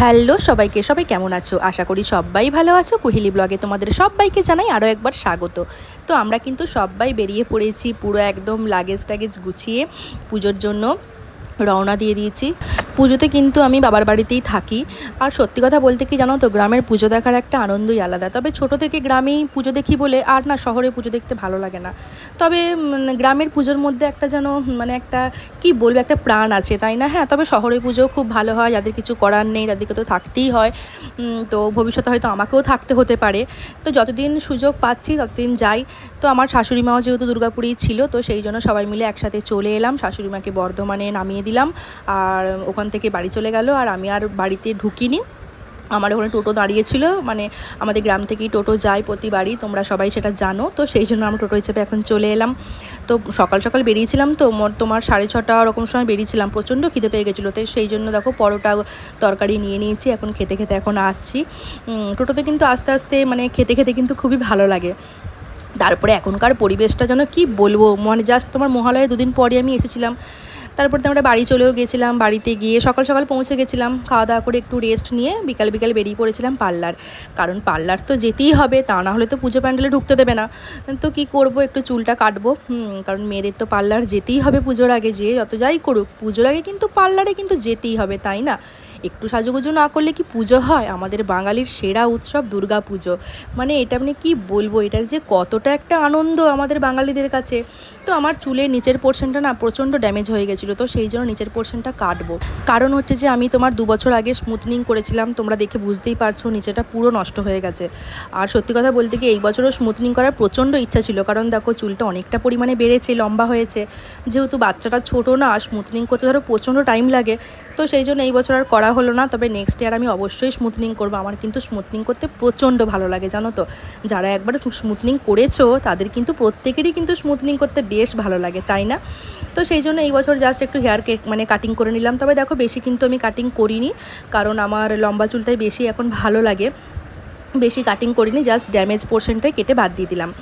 Hello সবাইকে, সবাই কেমন আছো? আশা করি সবাই ভালো আছো। কুহেলি ব্লগে তোমাদের সবাইকে জানাই আরও একবার স্বাগত। তো আমরা কিন্তু সবাই বেরিয়ে পড়েছি পুরো একদম লাগেজ টাগেজ গুছিয়ে পুজোর জন্য রওনা দিয়ে দিয়েছি। পুজোতে কিন্তু আমি বাবার বাড়িতেই থাকি। আর সত্যি কথা বলতে কি জানো তো, গ্রামের পুজো দেখার একটা আনন্দই আলাদা। তবে ছোট থেকে গ্রামেই পুজো দেখি বলে আর না শহরে পুজো দেখতে ভালো লাগে না। তবে গ্রামের পুজোর মধ্যে একটা যেন একটা কি বলবো, একটা প্রাণ আছে, তাই না? হ্যাঁ, তবে শহরে পুজোও খুব ভালো হয়, যাদের কিছু করার নেই তাদেরকে তো থাকতেই হয়। তো ভবিষ্যতে হয়তো আমাকেও থাকতে হতে পারে। তো যতদিন সুযোগ পাচ্ছি ততদিন যাই। তো আমার শাশুড়ি মাও যেহেতু দুর্গাপুরেই ছিল, তো সেই জন্য সবাই মিলে একসাথে চলে এলাম। শাশুড়ি মাকে বর্ধমানে নামিয়ে দিলাম, আর ওখান থেকে বাড়ি চলে গেল। আর আমি আর বাড়িতে ঢুকিনি। আমার ওখানে টোটো দাঁড়িয়েছিল, মানে আমাদের গ্রাম থেকেই টোটো যায় প্রতিবারই, তোমরা সবাই সেটা জানো। তো সেই জন্য আমরা টোটো হিসেবে এখন চলে এলাম। তো সকাল সকাল বেরিয়েছিলাম, তো তোমার 6:30 ওরকম সময় বেরিয়েছিলাম। প্রচণ্ড খিদে পেয়ে গেছিলো, তো সেই জন্য দেখো পরোটা তরকারি নিয়ে নিয়েছি। এখন খেতে খেতে এখন আসছি টোটোতে। কিন্তু আস্তে আস্তে খেতে খেতে কিন্তু খুবই ভালো লাগে। তারপরে এখনকার পরিবেশটা যেন কি বলবো, জাস্ট তোমার মহালয়ে দুদিন পরে আমি এসেছিলাম। তারপর তো আমরা বাড়ি চলেও গেছিলাম। বাড়িতে গিয়ে সকাল সকাল পৌঁছে গেছিলাম, খাওয়া দাওয়া করে একটু রেস্ট নিয়ে বিকাল বিকাল বেরিয়ে পড়েছিলাম পার্লার। কারণ পার্লার তো যেতেই হবে, তা না হলে তো পুজো প্যান্ডেলে ঢুকতে দেবে না। তো কি করব, একটু চুলটা কাটবো। কারণ মেয়েদের তো পার্লার যেতেই হবে পুজোর আগে, যে যত যাই করুক পুজোর আগে কিন্তু পার্লারে কিন্তু যেতেই হবে, তাই না? একটু সাজুগুজু না করলে কি পুজো হয়? আমাদের বাঙালির সেরা উৎসব দুর্গা পুজো। এটা কি বলবো, এটার যে কতটা একটা আনন্দ আমাদের বাঙালিদের কাছে। তো আমার চুলের নিচের পোর্শনটা না প্রচণ্ড ড্যামেজ হয়ে গেছিলো, তো সেই জন্য নিচের পোর্শনটা কাটবো। কারণ হচ্ছে যে আমি তোমার 2 বছর আগে স্মুথনিং করেছিলাম, তোমরা দেখে বুঝতেই পারছো নিচেটা পুরো নষ্ট হয়ে গেছে। আর সত্যি কথা বলতে কি, এই বছরও স্মুথনিং করার প্রচণ্ড ইচ্ছা ছিল, কারণ দেখো চুলটা অনেকটা পরিমাণে বেড়েছে, লম্বা হয়েছে। যেহেতু বাচ্চাটা ছোটো না, স্মুথনিং করতে ধরো প্রচণ্ড টাইম লাগে। তো সেই জন্য এই বছর আর করা হলো না। তবে নেক্সট ইয়ার আমি অবশ্যই স্মুথনিং করবো। আমার কিন্তু স্মুথনিং করতে প্রচণ্ড ভালো লাগে, জানো তো। যারা একবার স্মুথনিং করেছো তাদের কিন্তু প্রত্যেকেরই কিন্তু স্মুথনিং করতে বেশ ভালো লাগে, তাই না? তো সেই জন্য এই বছর জাস্ট একটু হেয়ার কাটিং করে নিলাম। তবে দেখো বেশি কিন্তু আমি কাটিং করিনি, কারণ আমার লম্বা চুলটাই বেশি এখন ভালো লাগে। বেশি কাটিং করিনি, জাস্ট ড্যামেজ পোর্শনটাই কেটে বাদ দিয়ে দিলাম।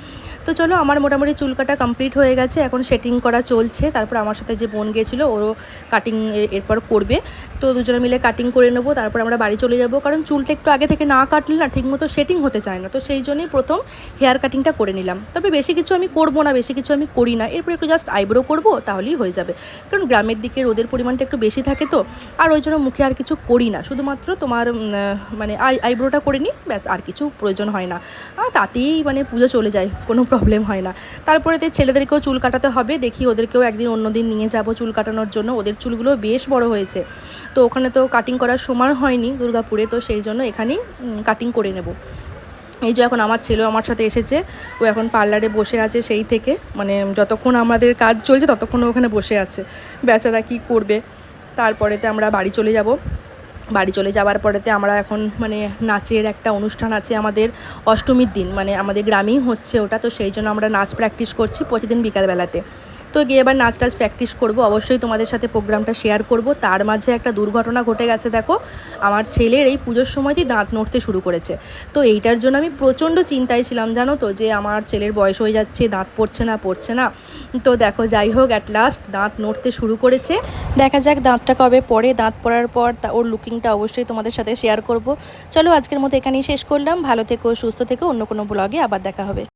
তো চলো, আমার মোটামুটি চুল কাটা কমপ্লিট হয়ে গেছে, এখন সেটিং করা চলছে। তারপর আমার সাথে যে বোন গেছিলো, ওরও কাটিং এরপর করবে। তো দুজনে মিলে কাটিং করে নেবো, তারপর আমরা বাড়ি চলে যাব। কারণ চুলটা একটু আগে থেকে না কাটলে না ঠিকমতো সেটিং হতে চায় না। তো সেই জন্যই প্রথম হেয়ার কাটিংটা করে নিলাম। তবে বেশি কিছু আমি করবো না, বেশি কিছু আমি করি না। এরপর একটু জাস্ট আইব্রো করবো, তাহলেই হয়ে যাবে। কারণ গ্রামের দিকে রোদের পরিমাণটা একটু বেশি থাকে, তো আর ওই জন্য মুখে আর কিছু করি না। শুধুমাত্র তোমার আইব্রোটা করে নিই, ব্যাস, আর কিছু প্রয়োজন হয় না। তাতেই পুজো চলে যায়, কোনো প্রবলেম হয় না। তারপরে ছেলেদেরকেও চুল কাটাতে হবে, দেখি ওদেরকেও একদিন অন্য দিন নিয়ে যাব চুল কাটানোর জন্য। ওদের চুলগুলো বেশ বড় হয়েছে, তো ওখানে তো কাটিং করার সময় হয়নি দুর্গাপুরে, তো সেই জন্য এখানেই কাটিং করে নেব। এই যে এখন আমার ছেলে আমার সাথে এসেছে, ও এখন পার্লারে বসে আছে সেই থেকে, যতক্ষণ আমাদের কাজ চলছে ততক্ষণ ওখানে বসে আছে। বেচারা কি করবে। তারপরেতে আমরা বাড়ি চলে যাব। বাড়ি চলে যাওয়ার পরেতে আমরা এখন নাচের একটা অনুষ্ঠান আছে আমাদের অষ্টমীর দিন, আমাদের গ্রামেই হচ্ছে ওটা। তো সেই জন্য আমরা নাচ প্র্যাকটিস করছি প্রতিদিন বিকালবেলাতে। তো গিয়ে এবার নাচ টাচ প্র্যাকটিস করবো, অবশ্যই তোমাদের সাথে প্রোগ্রামটা শেয়ার করব। তার মাঝে একটা দুর্ঘটনা ঘটে গেছে, দেখো আমার ছেলের এই পুজোর সময়তেই দাঁত নড়তে শুরু করেছে। তো এইটার জন্য আমি প্রচণ্ড চিন্তায় ছিলাম, জানো তো, যে আমার ছেলের বয়স হয়ে যাচ্ছে, দাঁত পড়ছে না। তো দেখো, যাই হোক, অ্যাট লাস্ট দাঁত নড়তে শুরু করেছে। দেখা যাক দাঁতটা কবে পড়ে। দাঁত পড়ার পর ওর লুকিংটা অবশ্যই তোমাদের সাথে শেয়ার করব। চলো, আজকের মতো এখানেই শেষ করলাম। ভালো থেকো, সুস্থ থেকো, অন্য কোনো ব্লগে আবার দেখা হবে।